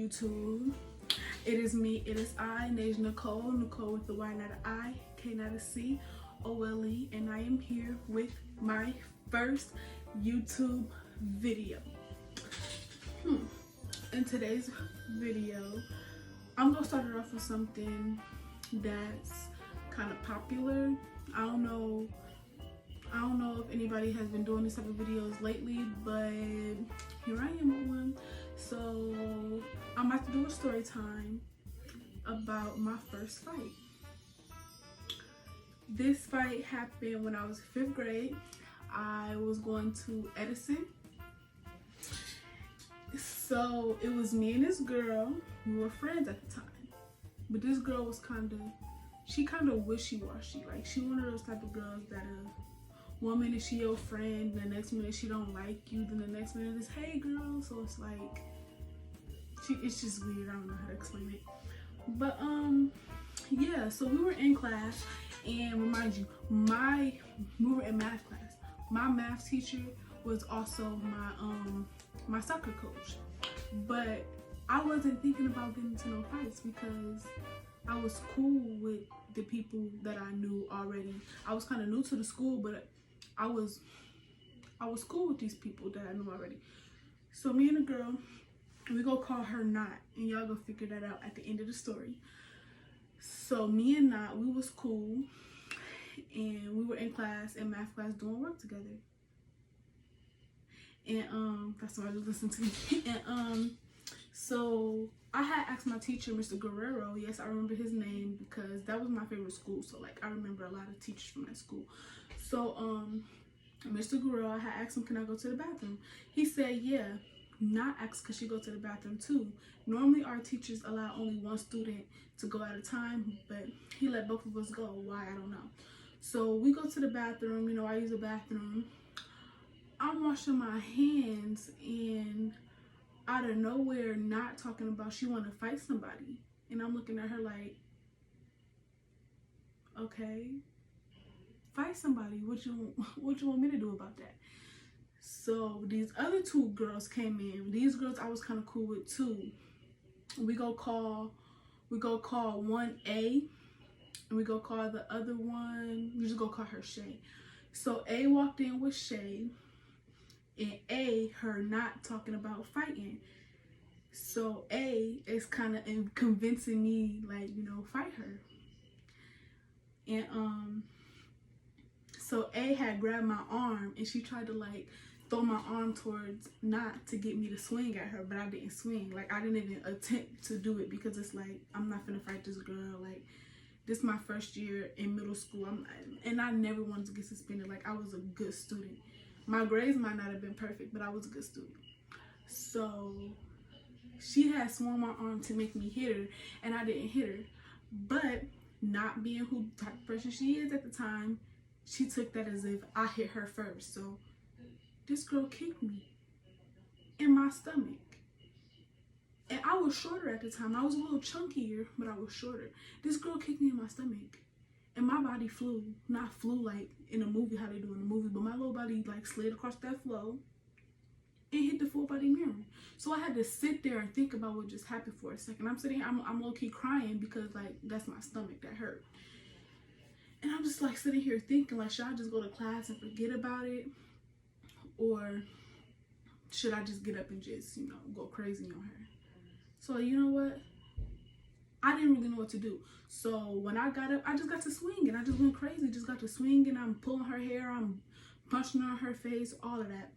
YouTube. It is me, it is I, Naja Nicole with the Y, not an I, K, not a C, O-L-E, and I am here with my first YouTube video. In today's video, I'm gonna start it off with something that's kind of popular. I don't know if anybody has been doing these type of videos lately, but here I am with one. So I'm about to do a story time about my first fight. This fight happened when I was in 5th grade. I was going to Edison. So it was me and this girl. We were friends at the time. But this girl was kind of wishy-washy. Like, she one of those type of girls that one minute she your friend, the next minute she don't like you, then the next minute is hey girl. So it's like, it's just weird. I don't know how to explain it. But yeah, so we were in class, and remind you, we were in math class. My math teacher was also my soccer coach. But I wasn't thinking about getting into no fights because I was cool with the people that I knew already. I was kind of new to the school, but I was cool with these people that I knew already. So me and the girl, we go call her Not, and y'all go figure that out at the end of the story. So me and Not, we was cool, and we were in class, in math class, doing work together. And that's what I was listening to. And so I had asked my teacher, Mr. Guerrero, yes, I remember his name because that was my favorite school. So like, I remember a lot of teachers from that school. So Mr. Guerrero, I had asked him, can I go to the bathroom? He said, yeah. Not asked because she go to the bathroom too. Normally our teachers allow only one student to go at a time, but he let both of us go. Why, I don't know. So we go to the bathroom. You know, I use the bathroom. I'm washing my hands, and out of nowhere, Not talking about she want to fight somebody, and I'm looking at her like, okay, fight somebody. What you want me to do about that? So these other two girls came in. These girls I was kind of cool with too. We go call one A, and we go call the other one. We just go call her Shay. So A walked in with Shay, and A heard Not talking about fighting. So A is kind of convincing me, like, you know, fight her. And so A had grabbed my arm, and she tried to like throw my arm towards Not to get me to swing at her, but I didn't swing. Like, I didn't even attempt to do it because it's like, I'm not gonna fight this girl. Like, this is my first year in middle school, and I never wanted to get suspended. Like, I was a good student. My grades might not have been perfect, but I was a good student. So she had swung my arm to make me hit her, and I didn't hit her. But not being who type of person she is at the time, she took that as if I hit her first. So this girl kicked me in my stomach. And I was shorter at the time. I was a little chunkier, but I was shorter. This girl kicked me in my stomach. And my body flew. Not flew like in a movie, how they do in a movie, but my little body like slid across that floor and hit the full body mirror. So I had to sit there and think about what just happened for a second. I'm sitting here, I'm low-key crying because like that's my stomach that hurt. And I'm just like sitting here thinking, like, should I just go to class and forget about it? Or should I just get up and just, you know, go crazy on her? So you know what? I didn't really know what to do. So when I got up, I just got to swinging. I just went crazy, just got to swinging. I'm pulling her hair, I'm punching her on her face, all of that.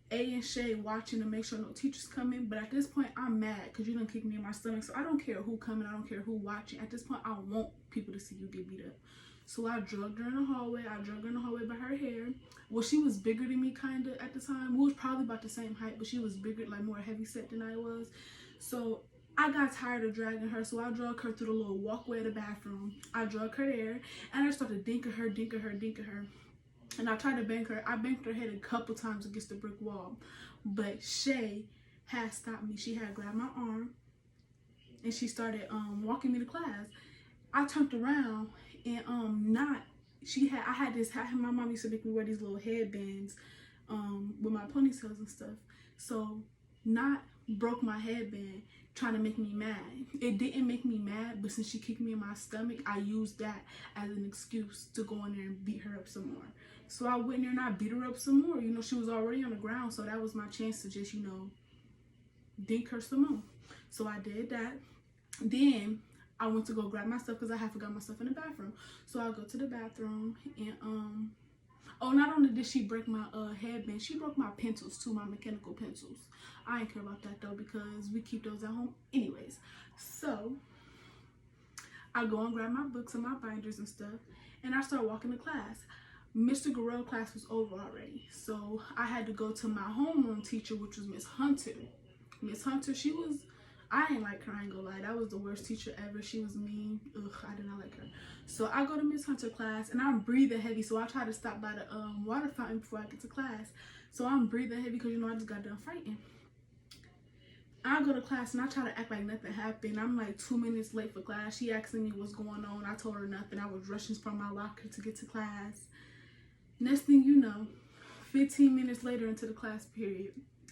A and Shay watching to make sure no teachers come in. But at this point, I'm mad because you done kicked me in my stomach. So I don't care who coming, I don't care who watching. At this point, I want people to see you get beat up. So I drugged her in the hallway. I drugged her in the hallway by her hair. Well, she was bigger than me kind of at the time. We was probably about the same height, but she was bigger, like more heavy set than I was. So I got tired of dragging her, so I dragged her through the little walkway of the bathroom. I dragged her there, and I started dinking her. And I tried to bang her. I banged her head a couple times against the brick wall. But Shay had stopped me. She had grabbed my arm, and she started walking me to class. I turned around, and I had this hat. My mom used to make me wear these little headbands with my ponytails and stuff. So Not broke my headband trying to make me mad. It didn't make me mad, but since she kicked me in my stomach, I used that as an excuse to go in there and beat her up some more. So I went in there and I beat her up some more. You know, she was already on the ground, so that was my chance to just, you know, dink her some more. So I did that. Then I went to go grab my stuff because I had forgot my stuff in the bathroom. So I go to the bathroom and oh, not only did she break my headband, she broke my pencils too, my mechanical pencils. I ain't care about that though because we keep those at home anyways. So I go and grab my books and my binders and stuff, and I start walking to class. Mr. Garrell class was over already, so I had to go to my homeroom teacher, which was Miss Hunter. Miss Hunter, she was, I ain't like her, I ain't gonna lie. That was the worst teacher ever. She was mean. Ugh, I did not like her. So I go to Miss Hunter class and I'm breathing heavy. So I try to stop by the water fountain before I get to class. So I'm breathing heavy because, you know, I just got done fighting. I go to class and I try to act like nothing happened. I'm like 2 minutes late for class. She asking me what's going on. I told her nothing. I was rushing from my locker to get to class. Next thing you know, 15 minutes later into the class period,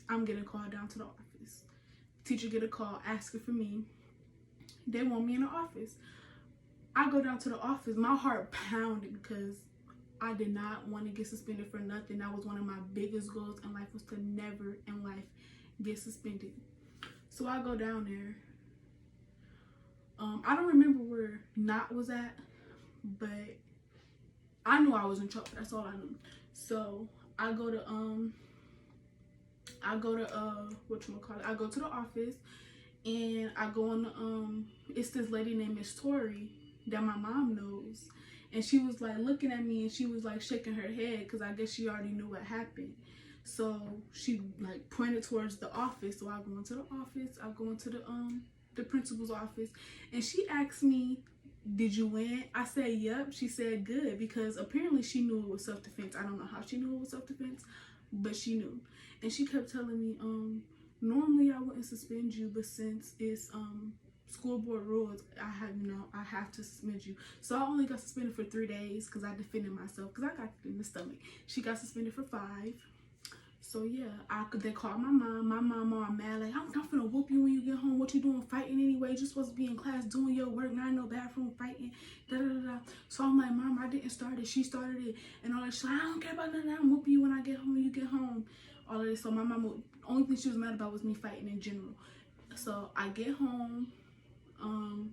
I'm getting called down to the office. Teacher get a call asking for me. They want me in the office. I go down to the office. My heart pounded because I did not want to get suspended for nothing. That was one of my biggest goals in life, was to never in life get suspended. So I go down there. I don't remember where Not was at, but I knew I was in trouble. That's all I knew. So I go to I go to the office, and I go on the it's this lady named Miss Tori that my mom knows, and she was like looking at me and she was like shaking her head because I guess she already knew what happened. So she like pointed towards the office. So I go into the office. I go into the principal's office, and she asked me, "Did you win?" I said, "Yep." She said, "Good," because apparently she knew it was self-defense. I don't know how she knew it was self-defense, but she knew. And she kept telling me, normally I wouldn't suspend you, but since it's school board rules, I have to suspend you. So I only got suspended for 3 days because I defended myself because I got it in the stomach. She got suspended for 5. So yeah, they called my mom. My mom all mad, like, I'm finna whoop you when you get home. What you doing fighting anyway? You're supposed to be in class doing your work, not in no bathroom fighting. Da da da da. So I'm like, Mom, I didn't start it. She started it. And all that. She's like, I don't care about nothing. I'm whooping you when I get home. When you get home. All of this. So my mom, only thing she was mad about was me fighting in general. So I get home.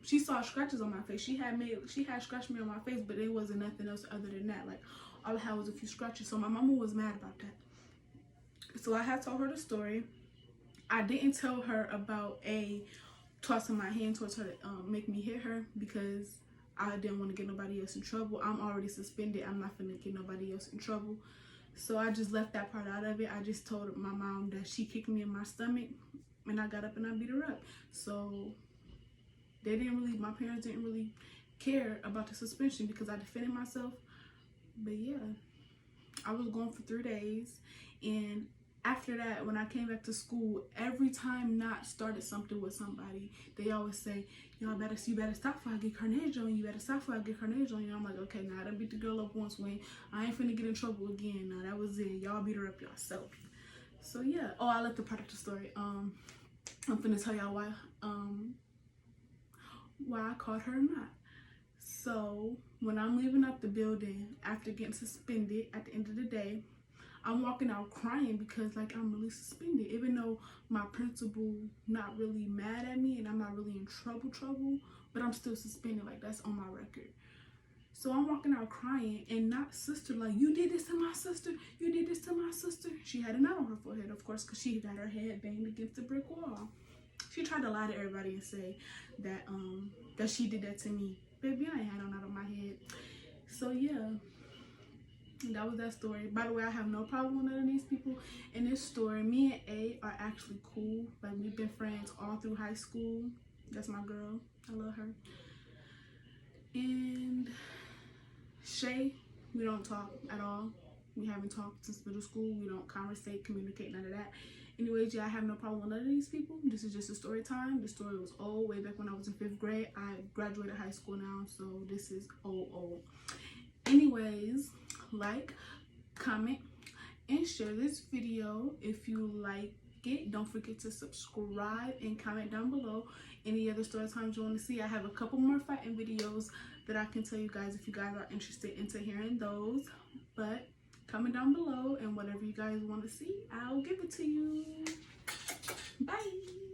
She saw scratches on my face. She had scratched me on my face, but it wasn't nothing else other than that. Like, all I had was a few scratches. So my mama was mad about that. So I had told her the story. I didn't tell her about tossing my hand towards her to make me hit her because I didn't want to get nobody else in trouble. I'm already suspended. I'm not gonna get nobody else in trouble. So I just left that part out of it. I just told my mom that she kicked me in my stomach, and I got up and I beat her up. So my parents didn't really care about the suspension because I defended myself. But yeah, I was gone for 3 days, and after that, when I came back to school, every time Not started something with somebody, they always say, you better stop before I get carnage on you. You better stop before I get carnage on you. I'm like, okay, nah, I done beat the girl up once, Wayne. I ain't finna get in trouble again. Nah, that was it. Y'all beat her up yourself. So yeah. Oh, I left the part of the story. I'm finna tell y'all why I called her Not. So when I'm leaving up the building after getting suspended at the end of the day, I'm walking out crying because like I'm really suspended, even though my principal not really mad at me and I'm not really in trouble, but I'm still suspended. Like, that's on my record. So I'm walking out crying, and Not sister, like, you did this to my sister, you did this to my sister. She had a knot on her forehead, of course, because she got her head banged against the brick wall. She tried to lie to everybody and say that that she did that to me. Baby, I ain't had no knot on my head. So yeah, that was that story. By the way, I have no problem with none of these people in this story. Me and A are actually cool. Like, we've been friends all through high school. That's my girl. I love her. And Shay, we don't talk at all. We haven't talked since middle school. We don't conversate, communicate, none of that. Anyways, yeah, I have no problem with none of these people. This is just a story time. The story was old, way back when I was in 5th grade. I graduated high school now, so this is old. Anyways, like, comment, and share this video if you like it. Don't forget to subscribe and comment down below any other story times you want to see. I have a couple more fighting videos that I can tell you guys if you guys are interested into hearing those. But comment down below, and whatever you guys want to see, I'll give it to you. Bye.